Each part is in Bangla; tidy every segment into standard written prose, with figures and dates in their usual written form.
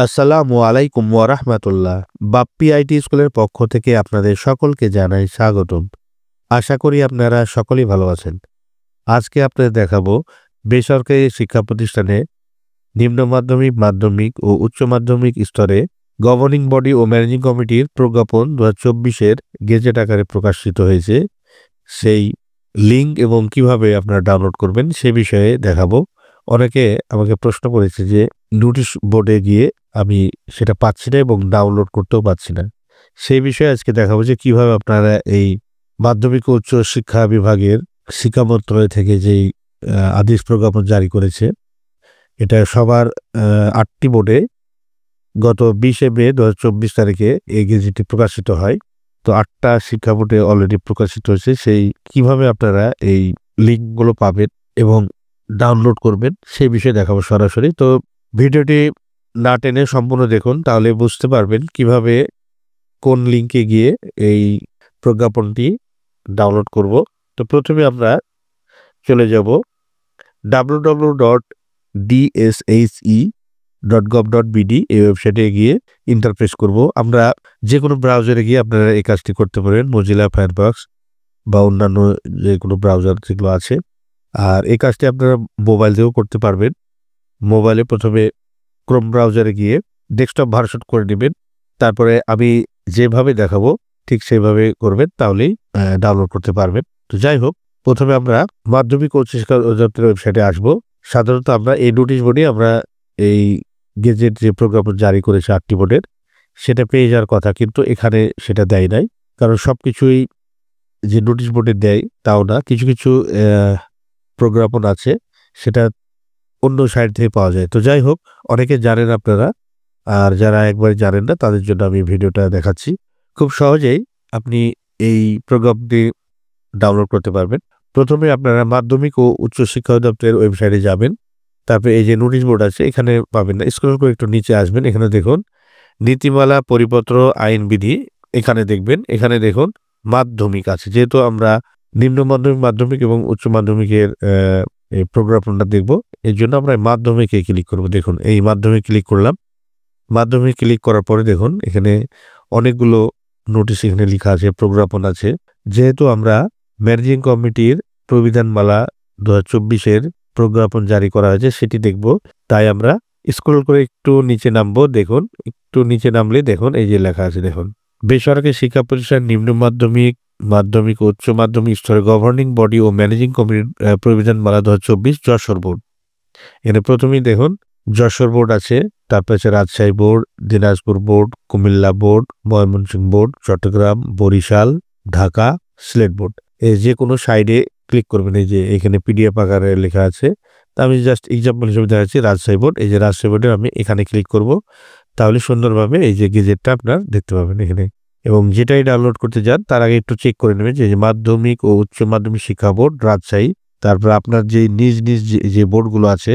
আসসালামু আলাইকুম ওয়া রাহমাতুল্লাহ। বাপ্পি আইটি স্কুলের পক্ষ থেকে আপনাদের সকলকে জানাই স্বাগতম। আশা করি আপনারা সকলেই ভালো আছেন। আজকে আপনাদের দেখাবো বেসরকারি শিক্ষা প্রতিষ্ঠানে নিম্ন মাধ্যমিক, মাধ্যমিক ও উচ্চ মাধ্যমিক স্তরে গভর্নিং বডি ও ম্যানেজিং কমিটির প্রজ্ঞাপন ২০২৪-এর গেজেট আকারে প্রকাশিত হয়েছে। সেই লিঙ্ক এবং কিভাবে আপনারা ডাউনলোড করবেন সে বিষয়ে দেখাবো। অনেকে আমাকে প্রশ্ন করেছে যে নোটিশ বোর্ডে গিয়ে আমি সেটা পাচ্ছি না এবং ডাউনলোড করতেও পাচ্ছি না। সেই বিষয়ে আজকে দেখাবো যে কিভাবে আপনারা এই মাধ্যমিক ও উচ্চ শিক্ষা বিভাগের শিক্ষা মন্ত্রণালয় থেকে যেই আদেশ প্রজ্ঞাপন জারি করেছে, এটা সবার ৮টি বোর্ডে গত ২০শে মে ২০২৪ তারিখে এই গেজেটটি প্রকাশিত হয়। তো ৮টা শিক্ষা বোর্ডে অলরেডি প্রকাশিত হয়েছে। সেই কিভাবে আপনারা এই লিঙ্কগুলো পাবেন এবং ডাউনলোড করবেন সেই বিষয়ে দেখাবো সরাসরি। তো ভিডিওটি না টেনে সম্পূর্ণ দেখুন, তাহলে বুঝতে পারবেন কিভাবে কোন লিঙ্কে গিয়ে এই প্রজ্ঞাপনটি ডাউনলোড করব। তো প্রথমে আমরা চলে যাব www.dshi.gov.bd এই ওয়েবসাইটে গিয়ে ইন্টারফেস করব। আমরা যে কোনো ব্রাউজারে গিয়ে আপনারা এই কাজটি করতে পারেন, মোজিলা ফায়ারফক্স বা অন্যান্য যে কোনো ব্রাউজার যেগুলো আছে। আর এই কাজটি আপনারা মোবাইল দিয়েও করতে পারবেন। মোবাইলে প্রথমে ক্রোম ব্রাউজারে গিয়ে ডেস্কটপ ভার্সন করে নেবেন। তারপরে আমি যেভাবে দেখাবো ঠিক সেভাবে করবেন, তাহলেই ডাউনলোড করতে পারবেন। তো যাই হোক, প্রথমে আমরা মাধ্যমিক ও উচ্চ শিক্ষা অধিদপ্তরের ওয়েবসাইটে আসব। সাধারণত আমরা এই নোটিশ বোর্ডে আমরা এই গেজেট যে প্রজ্ঞাপন জারি করেছে ৮টি বোর্ডের, সেটা পেয়ে যাওয়ার কথা, কিন্তু এখানে সেটা দেয় নাই। কারণ সব কিছুই যে নোটিশ বোর্ডে দেয় তাও না, কিছু কিছু প্রজ্ঞাপন আছে সেটা অন্য সাইট থেকে পাওয়া যায়। তো যাই হোক, অনেকে জানেন আপনারা, আর যারা একবার জানেন না তাদের জন্য আমি ভিডিওটা দেখাচ্ছি। খুব সহজেই আপনি এই প্রজ্ঞাপনটি ডাউনলোড করতে পারবেন। প্রথমে আপনারা মাধ্যমিক ও উচ্চ শিক্ষা অধিদপ্তরের ওয়েবসাইটে যাবেন। তারপরে এই যে নোটিশ বোর্ড আছে এখানে পাবেন না, স্ক্রল করে একটু নিচে আসবেন। এখানে দেখুন নীতিমালা, পরিপত্র, আইন বিধি, এখানে দেখবেন। এখানে দেখুন মাধ্যমিক আছে। যেহেতু আমরা নিম্ন মাধ্যমিক, মাধ্যমিক এবং উচ্চ মাধ্যমিকের এই প্রজ্ঞাপনটা দেখব, এর জন্য আমরা মাধ্যমিকে ক্লিক করব। দেখুন এই মাধ্যমিক ক্লিক করলাম। মাধ্যমিক ক্লিক করার পরে দেখুন এখানে অনেকগুলো নোটিশ এখানে লেখা আছে, প্রজ্ঞাপন আছে। যেহেতু আমরা ম্যানেজিং কমিটির প্রবিধানমালা ২০২৪-এর প্রজ্ঞাপন জারি করা হয়েছে সেটি দেখব, তাই আমরা স্ক্রল করে একটু নিচে নামবো। দেখুন একটু নিচে নামলে দেখুন এই যে লেখা আছে, দেখুন বেসরকারি শিক্ষা প্রতিষ্ঠান নিম্ন মাধ্যমিক, মাধ্যমিক ও উচ্চ মাধ্যমিক স্তরে গভর্নিং বডি ও ম্যানেজিং কমিটির প্রবিধানমালা ২০২৪ যশোর বোর্ড। এখানে প্রথমেই দেখুন যশোর বোর্ড আছে, তারপর আছে Rajshahi board, Dinajpur board, Comilla board, Mymensingh board, Chittagong, Barisal, Dhaka, Sylhet board. এই যে কোনো সাইডে ক্লিক করবেন। এই যে এখানে পিডিএফ আকারে লেখা আছে। তা আমি জাস্ট এক্সাম্পল হিসেবে দেখাচ্ছি রাজশাহী বোর্ড। এই যে রাজশাহী বোর্ডে আমি এখানে ক্লিক করব, তাহলে সুন্দরভাবে এই যে গেজেটটা আপনার দেখতে পাবেন এখানে। এবং যেটাই ডাউনলোড করতে যান তার আগে একটু চেক করে নেবেন যে মাধ্যমিক ও উচ্চ মাধ্যমিক শিক্ষা বোর্ড রাজশাহী, তারপর আপনার যে নিজ নিজ যে বোর্ডগুলো আছে,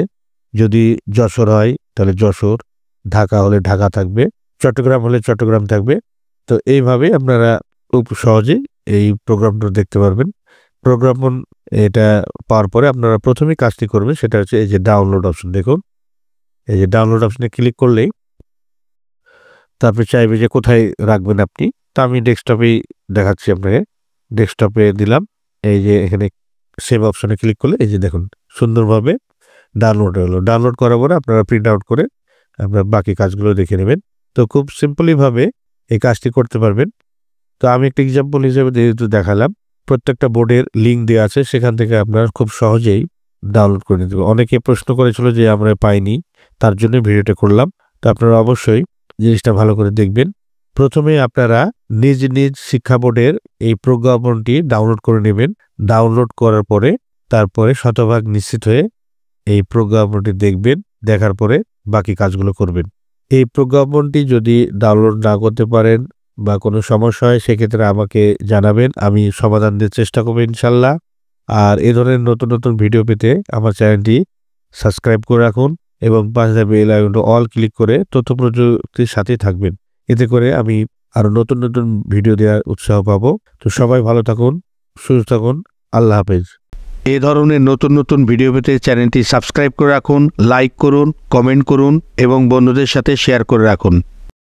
যদি যশোর হয় তাহলে যশোর, ঢাকা হলে ঢাকা থাকবে, চট্টগ্রাম হলে চট্টগ্রাম থাকবে। তো এইভাবে আপনারা খুব সহজেই এই প্রোগ্রামটা দেখতে পারবেন। প্রোগ্রামন এটা পাওয়ার পরে আপনারা প্রথমেই কাজটি করবেন সেটা হচ্ছে এই যে ডাউনলোড অপশন। দেখুন এই যে ডাউনলোড অপশনে ক্লিক করলেই তারপরে চাইবে যে কোথায় রাখবেন আপনি। তা আমি ডেস্কটপেই দেখাচ্ছি আপনাকে। ডেস্কটপে দিলাম। এই যে এখানে সেভ অপশনে ক্লিক করলে এই যে দেখুন সুন্দরভাবে ডাউনলোড হলো। ডাউনলোড করার পরে আপনারা প্রিন্ট আউট করে আপনার বাকি কাজগুলো দেখে নেবেন। তো খুব সিম্পলিভাবে এই কাজটি করতে পারবেন। তো আমি একটা এক্সাম্পল হিসেবে যেহেতু দেখালাম, প্রত্যেকটা বোর্ডের লিঙ্ক দেওয়া আছে, সেখান থেকে আপনারা খুব সহজেই ডাউনলোড করে নিতে পারবেন। অনেকে প্রশ্ন করেছিল যে আমরা পাইনি, তার জন্য ভিডিওটা করলাম। তো আপনারা অবশ্যই জিনিসটা ভালো করে দেখবেন। প্রথমে আপনারা নিজ নিজ শিক্ষা বোর্ডের এই প্রজ্ঞাপনটি ডাউনলোড করে নেবেন। ডাউনলোড করার পরে তারপরে শতভাগ নিশ্চিত হয়ে এই প্রজ্ঞাপনটি দেখবেন, দেখার পরে বাকি কাজগুলো করবেন। এই প্রজ্ঞাপনটি যদি ডাউনলোড না করতে পারেন বা কোনো সমস্যা হয় সেক্ষেত্রে আমাকে জানাবেন, আমি সমাধান দেওয়ার চেষ্টা করব ইনশাল্লাহ। আর এ ধরনের নতুন নতুন ভিডিও পেতে আমার চ্যানেলটি সাবস্ক্রাইব করে রাখুন এবং পাশে বেল আইকনটি অল ক্লিক করে তথ্য প্রযুক্তির সাথেই থাকবেন। এতে করে আমি আরও নতুন নতুন ভিডিও দেওয়ার উৎসাহ পাবো। তো সবাই ভালো থাকুন, সুস্থ থাকুন। আল্লাহ হাফেজ। এই ধরনের নতুন নতুন ভিডিও পেতে চ্যানেলটি সাবস্ক্রাইব করে রাখুন, লাইক করুন, কমেন্ট করুন এবং বন্ধুদের সাথে শেয়ার করে রাখুন।